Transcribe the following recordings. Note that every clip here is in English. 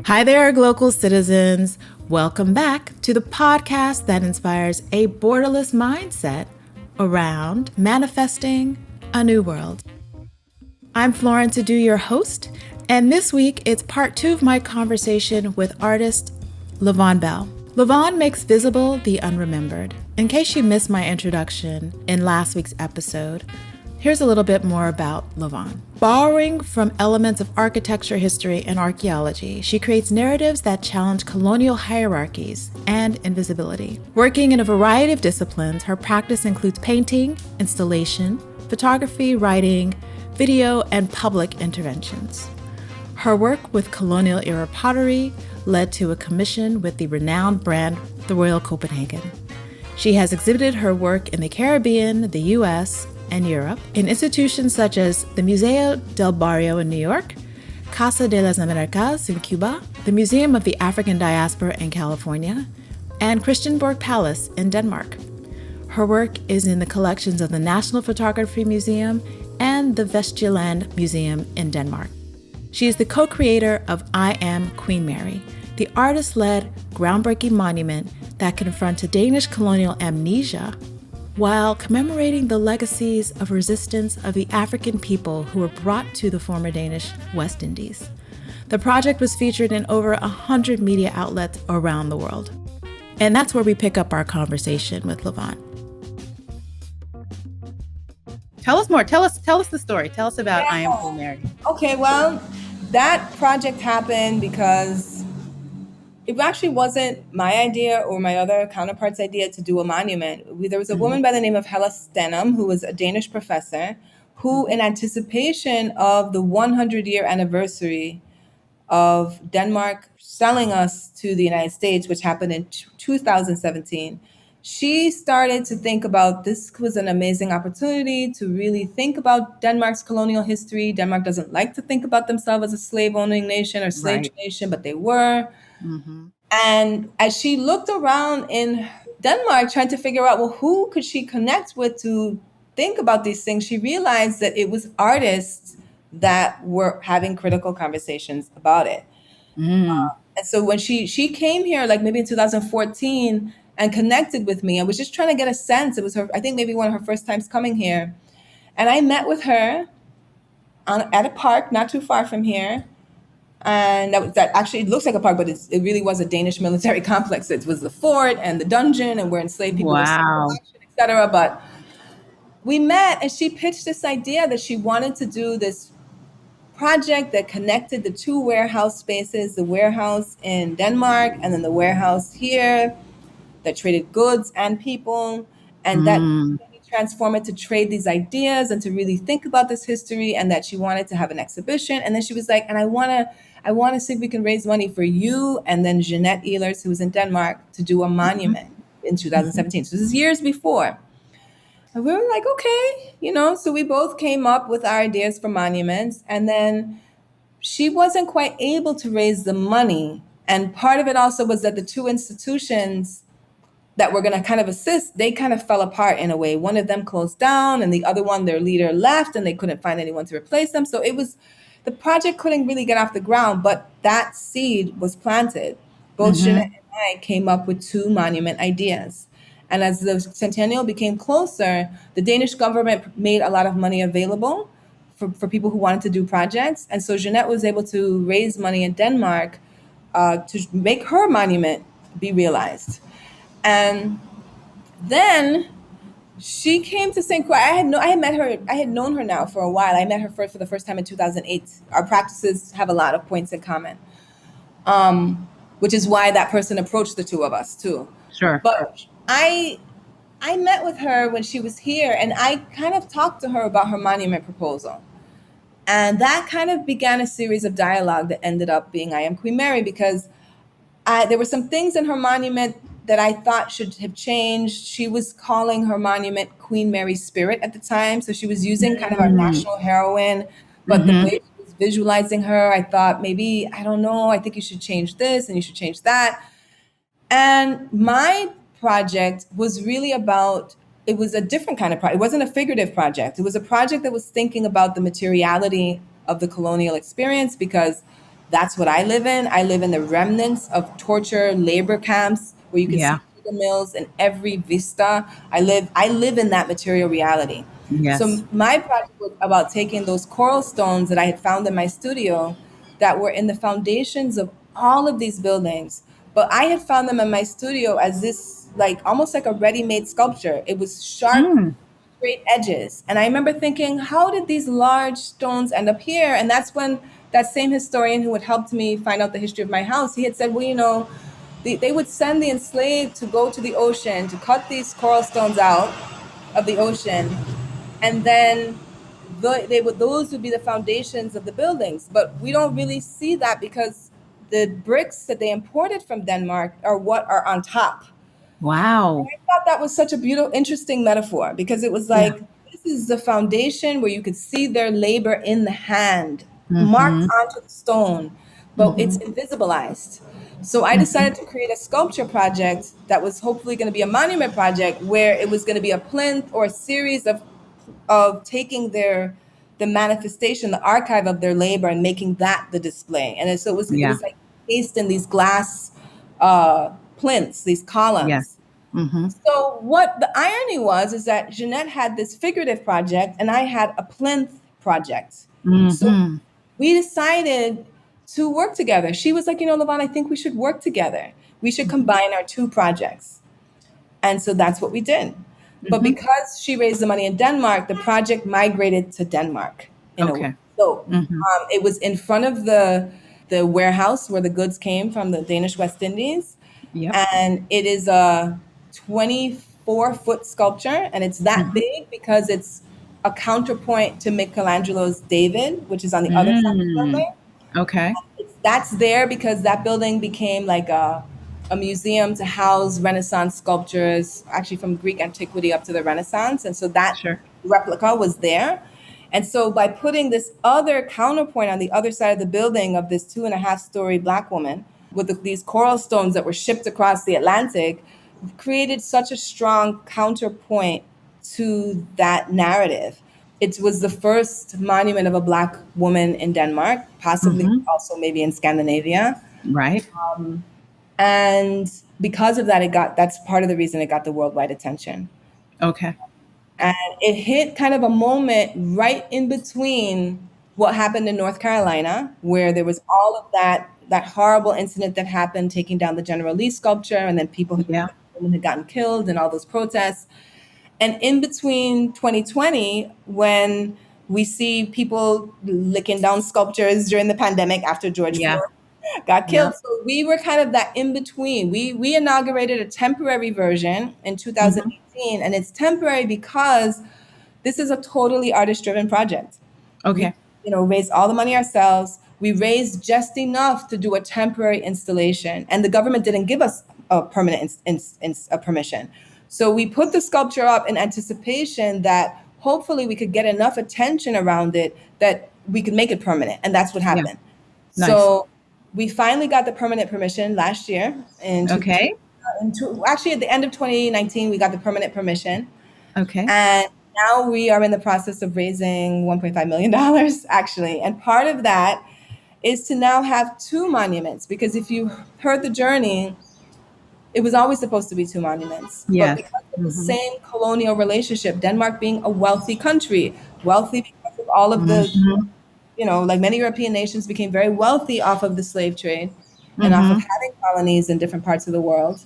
Hi there, Glocal citizens. Welcome back to the podcast that inspires a borderless mindset around manifesting a new world. I'm Florence Adu, your host, and this week it's part 2 of my conversation with artist Vaughn Belle. Vaughn makes visible the unremembered. In case you missed my introduction in last week's episode, here's a little bit more about Vaughn. Borrowing from elements of architecture, history, and archaeology, she creates narratives that challenge colonial hierarchies and invisibility. Working in a variety of disciplines, her practice includes painting, installation, photography, writing, video, and public interventions. Her work with colonial-era pottery led to a commission with the renowned brand, the Royal Copenhagen. She has exhibited her work in the Caribbean, the U.S., and Europe in institutions such as the Museo del Barrio in New York, Casa de las Americas in Cuba, the Museum of the African Diaspora in California, and Christiansborg Palace in Denmark. Her work is in the collections of the National Photography Museum and the Vestsjælland Museum in Denmark. She is the co-creator of I Am Queen Mary, the artist-led, groundbreaking monument that confronted Danish colonial amnesia while commemorating the legacies of resistance of the African people who were brought to the former Danish West Indies. The project was featured in over 100 media outlets around the world. And that's where we pick up our conversation with Vaughn. Tell us more. Tell us the story. Tell us about I Am Queen Mary. Okay, well, that project happened because it actually wasn't my idea or my other counterpart's idea to do a monument. There was a woman by the name of Helle Stenham, who was a Danish professor, who, in anticipation of the 100-year anniversary of Denmark selling us to the United States, which happened in 2017, she started to think about this was an amazing opportunity to really think about Denmark's colonial history. Denmark doesn't like to think about themselves as a slave-owning nation or slave nation, but they were. Mm-hmm. And as she looked around in Denmark, trying to figure out, well, who could she connect with to think about these things, she realized that it was artists that were having critical conversations about it. And so when she came here, like maybe in 2014, and connected with me, I was just trying to get a sense. It was her, I think maybe one of her first times coming here. And I met with her at a park not too far from here. And that actually, it looks like a park, but it really was a Danish military complex. It was the fort and the dungeon and where enslaved people were, et cetera. But we met and she pitched this idea that she wanted to do this project that connected the two warehouse spaces, the warehouse in Denmark and then the warehouse here, that traded goods and people, and that transform it to trade these ideas and to really think about this history, and that she wanted to have an exhibition. And then she was like, and I want to see if we can raise money for you and then Jeanette Ehlers, who was in Denmark, to do a monument in 2017. So this is years before. And we were like, okay, so we both came up with our ideas for monuments, and then she wasn't quite able to raise the money. And part of it also was that the two institutions that were going to kind of assist, they kind of fell apart in a way. One of them closed down and the other one, their leader left and they couldn't find anyone to replace them. So the project couldn't really get off the ground, but that seed was planted. Both Jeanette and I came up with 2 monument ideas. And as the centennial became closer, the Danish government made a lot of money available for people who wanted to do projects. And so Jeanette was able to raise money in Denmark to make her monument be realized. And then she came to St. Croix. I had met her. I had known her now for a while. I met her for the first time in 2008. Our practices have a lot of points in common, which is why that person approached the two of us too. Sure. But I met with her when she was here, and I kind of talked to her about her monument proposal. And that kind of began a series of dialogue that ended up being I Am Queen Mary, because there were some things in her monument that I thought should have changed. She was calling her monument Queen Mary Spirit at the time. So she was using kind of our national heroine, but the way she was visualizing her, I thought maybe, I don't know, I think you should change this and you should change that. And my project was really about, it was a different kind of project. It wasn't a figurative project. It was a project that was thinking about the materiality of the colonial experience, because That's what I live in. I live in the remnants of torture labor camps where you can see Yeah. sugar mills in every vista. I live in that material reality. So Yes. my project was about taking those coral stones that I had found in my studio that were in the foundations of all of these buildings. But I had found them in my studio as this, like almost like a ready-made sculpture. It was sharp, Mm. straight edges. And I remember thinking, how did these large stones end up here? And that's when that same historian who had helped me find out the history of my house, he had said, well, they would send the enslaved to go to the ocean to cut these coral stones out of the ocean, and then those would be the foundations of the buildings. But we don't really see that because the bricks that they imported from Denmark are what are on top. Wow. I thought that was such a beautiful, interesting metaphor because it was Yeah. like, this is the foundation where you could see their labor in the hand, marked Mm-hmm. onto the stone, but it's Mm-hmm. invisibilized. So I Mm-hmm. decided to create a sculpture project that was hopefully going to be a monument project where it was going to be a plinth or a series of taking the manifestation, the archive of their labor and making that the display. And so it Yeah. was like cased in these glass plinths, these Yeah. columns. Mm-hmm. So what the irony was is that Jeanette had this figurative project and I had a plinth project. So Mm-hmm. we decided to work together. She was like, Levon, I think we should work together. We should combine our two projects. And so that's what we did. But Mm-hmm. because she raised the money in Denmark, the project migrated to Denmark in a way. Okay. So Mm-hmm. it was in front of the warehouse where the goods came from the Danish West Indies. Yep. And it is a 24-foot sculpture. And it's that Mm-hmm. big because it's a counterpoint to Michelangelo's David, which is on the other side of the Mm. building. Okay. That's there because that building became like a museum to house Renaissance sculptures, actually from Greek antiquity up to the Renaissance. And so that Sure. replica was there. And so by putting this other counterpoint on the other side of the building of this 2.5-story Black woman with these coral stones that were shipped across the Atlantic, created such a strong counterpoint to that narrative. It was the first monument of a Black woman in Denmark, possibly Mm-hmm. also maybe in Scandinavia. Right. And because of that, that's part of the reason it got the worldwide attention. Okay. And it hit kind of a moment right in between what happened in North Carolina, where there was all of that horrible incident that happened, taking down the General Lee sculpture, and then Yeah. women had gotten killed and all those protests. And in between 2020, when we see people licking down sculptures during the pandemic after George Yeah. Floyd got Yeah. killed. So we were kind of that in between. We inaugurated a temporary version in Mm-hmm. 2018, and it's temporary because this is a totally artist-driven project. We, Okay. raised all the money ourselves. We raised just enough to do a temporary installation, and the government didn't give us a permanent a permission. So we put the sculpture up in anticipation that hopefully we could get enough attention around it that we could make it permanent, and that's what Yeah. happened. Nice. So we finally got the permanent permission last year, Okay. actually at the end of 2019, we got the permanent permission. Okay. And now we are in the process of raising $1.5 million, actually. And part of that is to now have two monuments, because if you heard the journey, it was always supposed to be two monuments. But Yes. because of the Mm-hmm. same colonial relationship, Denmark being a wealthy country, wealthy because of all of the, Mm-hmm. like many European nations became very wealthy off of the slave trade and off of Mm-hmm. having colonies in different parts of the world,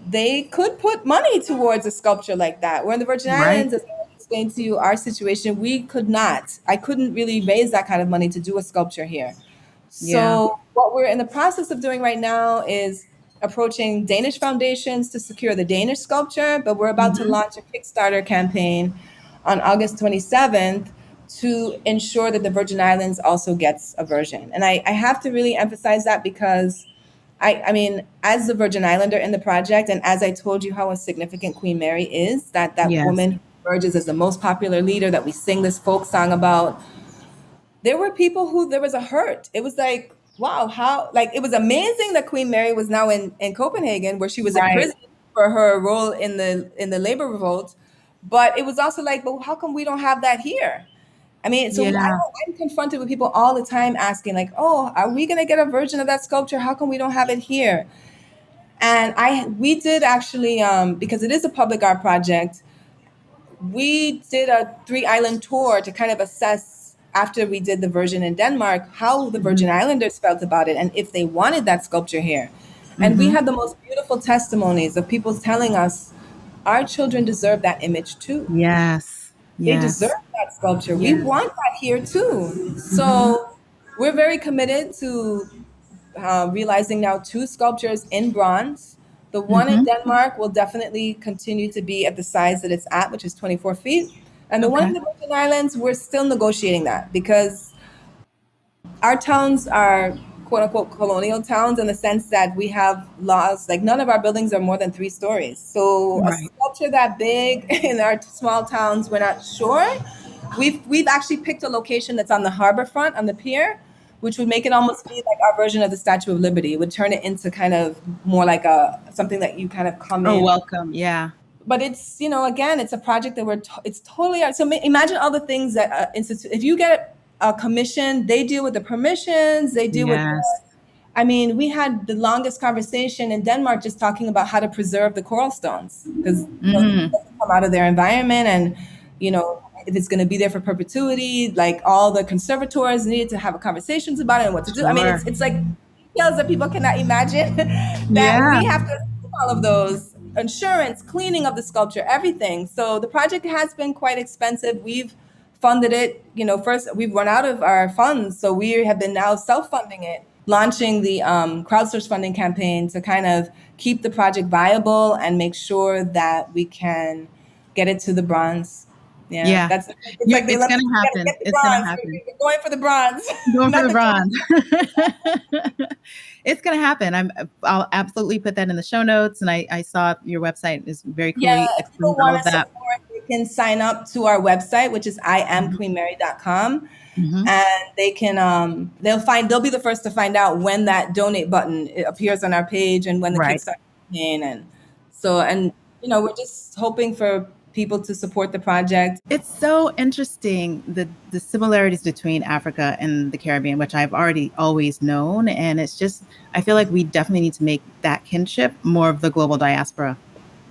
they could put money towards a sculpture like that. We're in the Virgin Right. Islands, as I explained to you, our situation, we could not. I couldn't really raise that kind of money to do a sculpture here. Yeah. So what we're in the process of doing right now is approaching Danish foundations to secure the Danish sculpture, but we're about to Mm-hmm. launch a Kickstarter campaign on August 27th to ensure that the Virgin Islands also gets a version. And I have to really emphasize that because I mean, as the Virgin Islander in the project, and as I told you how a significant Queen Mary is, that Yes. woman who emerges as the most popular leader that we sing this folk song about, there were people who there was a hurt. It was like, wow, how, like, it was amazing that Queen Mary was now in Copenhagen, where she was Right. imprisoned for her role in the labor revolt. But it was also like, but how come we don't have that here? I mean, so Yeah. I'm confronted with people all the time asking, like, "Oh, are we going to get a version of that sculpture? How come we don't have it here?" And we did actually, because it is a public art project, we did a 3 island tour to kind of assess, after we did the version in Denmark, how the Virgin Islanders felt about it and if they wanted that sculpture here. And we Mm-hmm. had the most beautiful testimonies of people telling us our children deserve that image too. Yes. They deserve Yes. that sculpture. We Yes. want that here too. Mm-hmm. So we're very committed to realizing now 2 sculptures in bronze. The one in Mm-hmm. Denmark will definitely continue to be at the size that it's at, which is 24 feet. And the one in Okay. the Virgin Islands, we're still negotiating that because our towns are quote unquote colonial towns in the sense that we have laws, like none of our buildings are more than 3 stories. So a Right. sculpture that big in our small towns, we're not sure. We've actually picked a location that's on the harbor front on the pier, which would make it almost be like our version of the Statue of Liberty. It would turn it into kind of more like a something that you kind of come Oh, in. welcome. Yeah. But it's, again, it's a project that it's totally so imagine all the things that institute, if you get a commission, they deal with the permissions, they deal with Yes. I mean, we had the longest conversation in Denmark just talking about how to preserve the coral stones because it Mm-hmm. doesn't come out of their environment, and if it's going to be there for perpetuity, like all the conservators needed to have conversations about it and what to do. I mean, Sure. it's like details that people cannot imagine that Yeah. we have to do all of those insurance, cleaning of the sculpture, everything. So the project has been quite expensive. We've funded it. First we've run out of our funds, so we have been now self-funding it, launching the crowdsource funding campaign to kind of keep the project viable and make sure that we can get it to the bronze. Yeah, Yeah. it's like they It's love gonna us, we gotta happen. get the It's gonna bronze. happen. We're going for the bronze, Going for not the the bronze. gold. It's gonna happen. I'll absolutely put that in the show notes. And I saw your website is very Yeah, coolly if people explains all want of to that. support, they can sign up to our website, which is iamqueenmary.com. Mm-hmm. And they can they'll be the first to find out when that donate button appears on our page and when the Right. Kickstarter campaign. And we're just hoping for people to support the project. It's so interesting the similarities between Africa and the Caribbean, which I've already always known. And it's just I feel like we definitely need to make that kinship more of the global diaspora.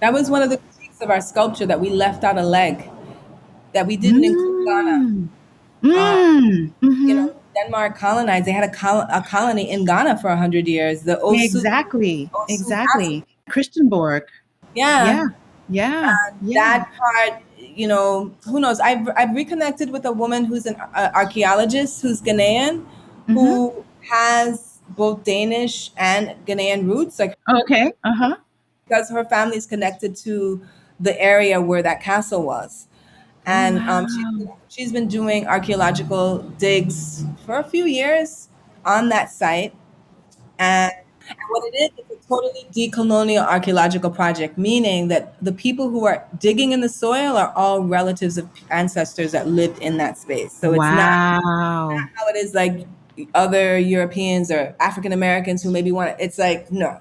That was one of the critiques of our sculpture, that we left out a leg, that we didn't include Ghana. Mm. Mm. Mm-hmm. Denmark colonized. They had a colony in Ghana for 100 years. The Exactly. Osu Exactly. Christiansborg. yeah, Yeah. Yeah. Yeah. that part. Who knows? I've reconnected with a woman who's an archaeologist who's Ghanaian, Mm-hmm. who has both Danish and Ghanaian roots, like Okay. Uh-huh. because her family is connected to the area where that castle was. Oh, And wow. she's been doing archaeological digs for a few years on that site. And what it is, it's a totally decolonial archaeological project, meaning that the people who are digging in the soil are all relatives of ancestors that lived in that space. So it's not Wow. how it is like other Europeans or African Americans who maybe want it. It's like, no,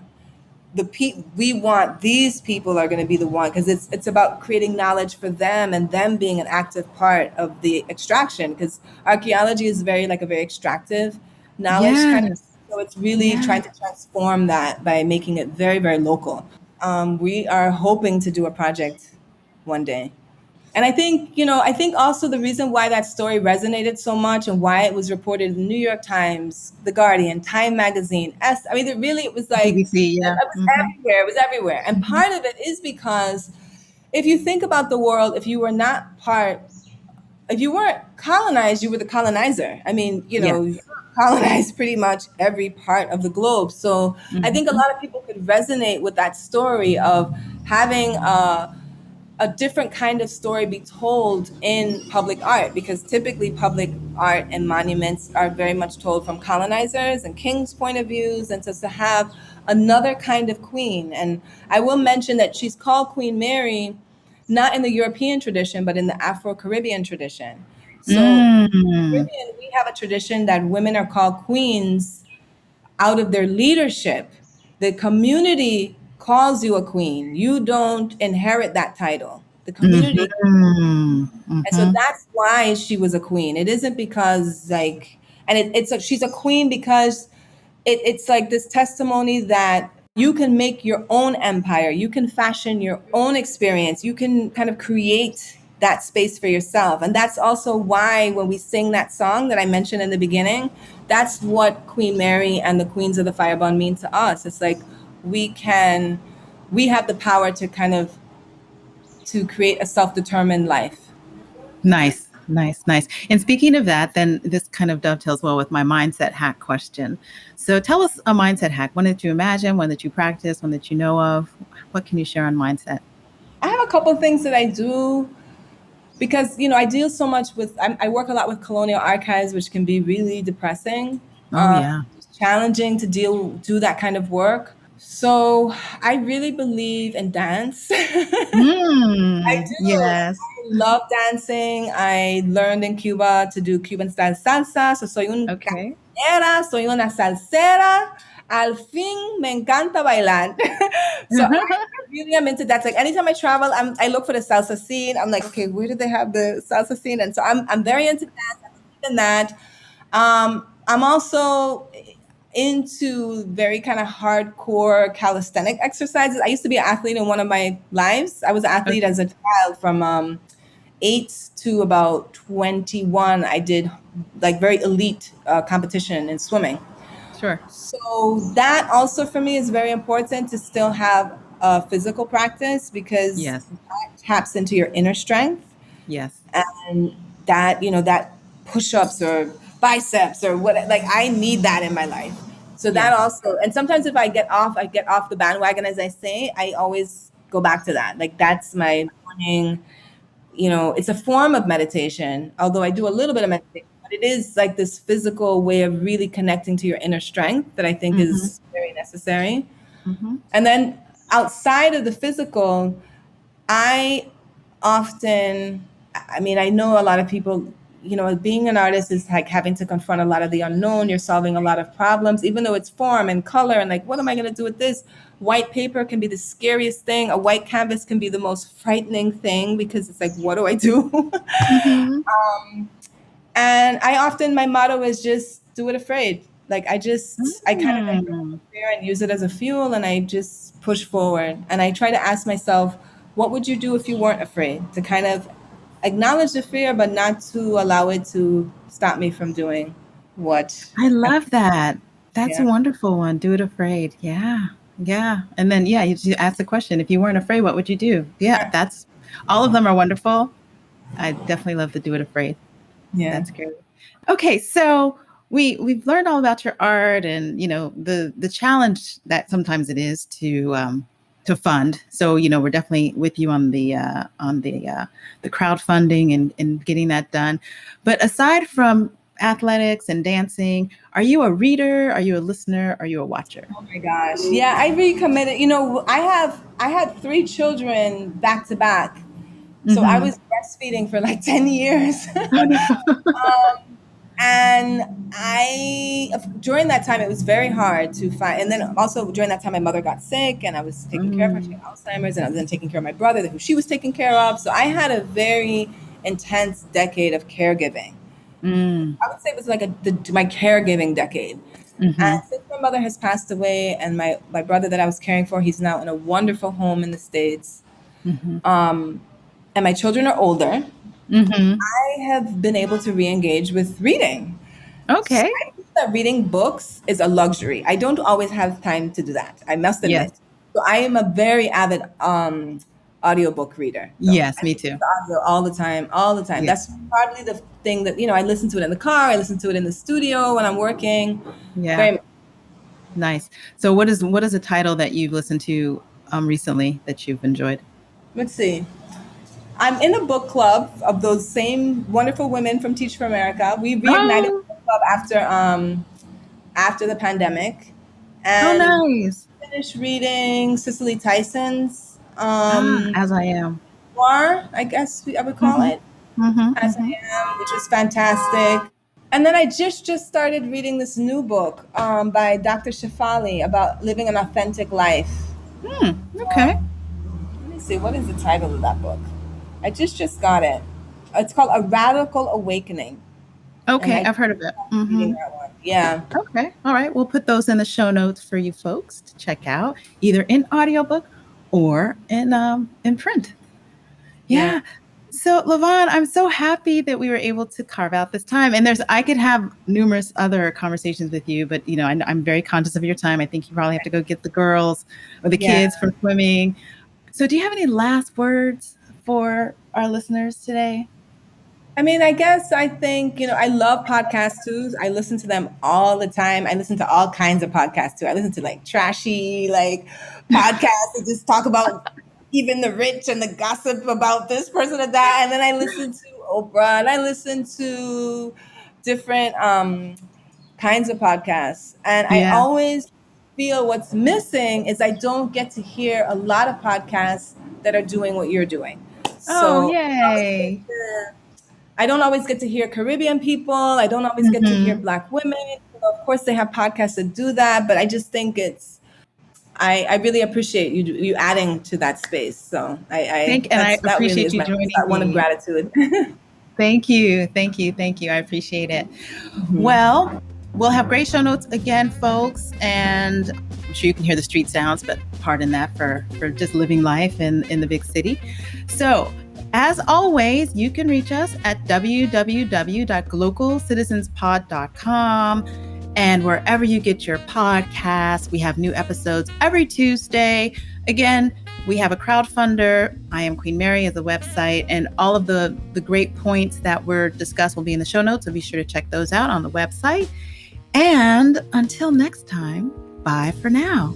we want these people are going to be the one, because it's about creating knowledge for them and them being an active part of the extraction, because archaeology is a very extractive knowledge kind of, Yes. so it's really Yeah. trying to transform that by making it very, very local. We are hoping to do a project one day. And I think also the reason why that story resonated so much and why it was reported in the New York Times, The Guardian, Time Magazine, it was like, BBC. it Yeah. was Mm-hmm. everywhere. It was everywhere. And Mm-hmm. part of it is because if you think about the world, if you weren't colonized, you were the colonizer. I mean, you Yes. colonized pretty much every part of the globe. So I think a Mm-hmm. lot of people could resonate with that story of having a different kind of story be told in public art, because typically public art and monuments are very much told from colonizers and kings' point of views, and to have another kind of queen. And I will mention that she's called Queen Mary, not in the European tradition, but in the Afro-Caribbean tradition. So Mm. Caribbean, we have a tradition that women are called queens out of their leadership. The community calls you a queen. You don't inherit that title. The community. Mm-hmm. And so that's why she was a queen. It isn't because like, and she's a queen because it's like this testimony that you can make your own empire. You can fashion your own experience. You can kind of create that space for yourself. And that's also why when we sing that song that I mentioned in the beginning, that's what Queen Mary and the Queens of the Firebond mean to us. It's like we have the power to kind of to create a self-determined life. Nice. And speaking of that, then this kind of dovetails well with my mindset hack question. So tell us a mindset hack. One that you imagine, one that you practice, one that you know of. What can you share on mindset? I have a couple of things that I do because, I deal so much with, I work a lot with colonial archives, which can be really depressing. Oh, yeah. It's challenging to do that kind of work. So I really believe in dance. I do. Yes. I love dancing. I learned in Cuba to do Cuban style salsa. So soy una caminera, soy una salsera. Al fin me encanta bailar. So I really am into that. Like anytime I travel, I look for the salsa scene. I'm like, okay, where do they have the salsa scene? And so I'm very into that. I'm into that. I'm also into very kind of hardcore calisthenic exercises. I used to be an athlete in one of my lives. I was an athlete as a child from 8 to about 21. I did like very elite competition in swimming. Sure. So that also for me is very important to still have a physical practice because that taps into your inner strength. Yes. And that, that push-ups or biceps or what, like I need that in my life. So that also, and sometimes if I get off the bandwagon, as I say, I always go back to that. Like that's my morning, it's a form of meditation, although I do a little bit of meditation, but it is like this physical way of really connecting to your inner strength that I think is very necessary. And then outside of the physical, I know a lot of people, being an artist is like having to confront a lot of the unknown. You're solving a lot of problems, even though it's form and color and like, what am I going to do with this? White paper can be the scariest thing. A white canvas can be the most frightening thing because it's like, what do I do? And my motto is just do it afraid. Like I kind of embrace fear and use it as a fuel and I just push forward. And I try to ask myself, what would you do if you weren't afraid? To kind of acknowledge the fear, but not to allow it to stop me from doing what. I love that. That's a wonderful one. Do it afraid. Yeah. And then, you ask the question, if you weren't afraid, what would you do? Yeah, that's all of them are wonderful. I definitely love the do it afraid. Yeah. That's great. Okay. So we've learned all about your art and, the challenge that sometimes it is to fund. So, we're definitely with you on the crowdfunding and getting that done. But aside from athletics and dancing, are you a reader? Are you a listener? Are you a watcher? Oh my gosh. Yeah, I recommitted. I had 3 children back to back. So I was breastfeeding for like 10 years. And during that time, it was very hard to find. And then also during that time, my mother got sick and I was taking care of her. She had Alzheimer's and I was then taking care of my brother, who she was taking care of. So I had a very intense decade of caregiving. I would say it was like my caregiving decade. And since my mother has passed away and my brother that I was caring for, he's now in a wonderful home in the States. And my children are older. I have been able to re-engage with reading. Okay. So I think that reading books is a luxury. I don't always have time to do that, I must admit. Yes. So I am a very avid audiobook reader. So yes, me too. Audio all the time. Yes. That's probably the thing that, I listen to it in the car. I listen to it in the studio when I'm working. Yeah. Very nice. So what is a title that you've listened to recently that you've enjoyed? Let's see. I'm in a book club of those same wonderful women from Teach for America. We reignited the book club after the pandemic. And nice. Finished reading Cicely Tyson's As I Am. Noir, I guess I would call it. As I Am, which is fantastic. And then I just started reading this new book by Dr. Shefali about living an authentic life. Okay. Let me see, what is the title of that book? I just got it. It's called A Radical Awakening. Okay, I've heard of it. Reading that one. Yeah. Okay. All right. We'll put those in the show notes for you folks to check out, either in audiobook or in print. Yeah. So, Lavon, I'm so happy that we were able to carve out this time. And I could have numerous other conversations with you, but I'm very conscious of your time. I think you probably have to go get the girls or the kids from swimming. So, do you have any last words for our listeners today? I mean, I think, I love podcasts too. I listen to them all the time. I listen to all kinds of podcasts too. I listen to like trashy, like podcasts that just talk about even the rich and the gossip about this person or that. And then I listen to Oprah and I listen to different kinds of podcasts. And I always feel what's missing is I don't get to hear a lot of podcasts that are doing what you're doing. So yay. I don't always get to hear Caribbean people. I don't always get to hear Black women. Of course, they have podcasts that do that, but I just think I really appreciate you adding to that space. So I appreciate you joining me. One of gratitude. Thank you. I appreciate it. Well, we'll have great show notes again, folks, and I'm sure you can hear the street sounds, but pardon that for just living life in the big city. So, as always, you can reach us at www.glocalcitizenspod.com and wherever you get your podcasts. We have new episodes every Tuesday. Again, we have a crowdfunder. I Am Queen Mary is the website, and all of the great points that were discussed will be in the show notes, so be sure to check those out on the website. And until next time, bye for now.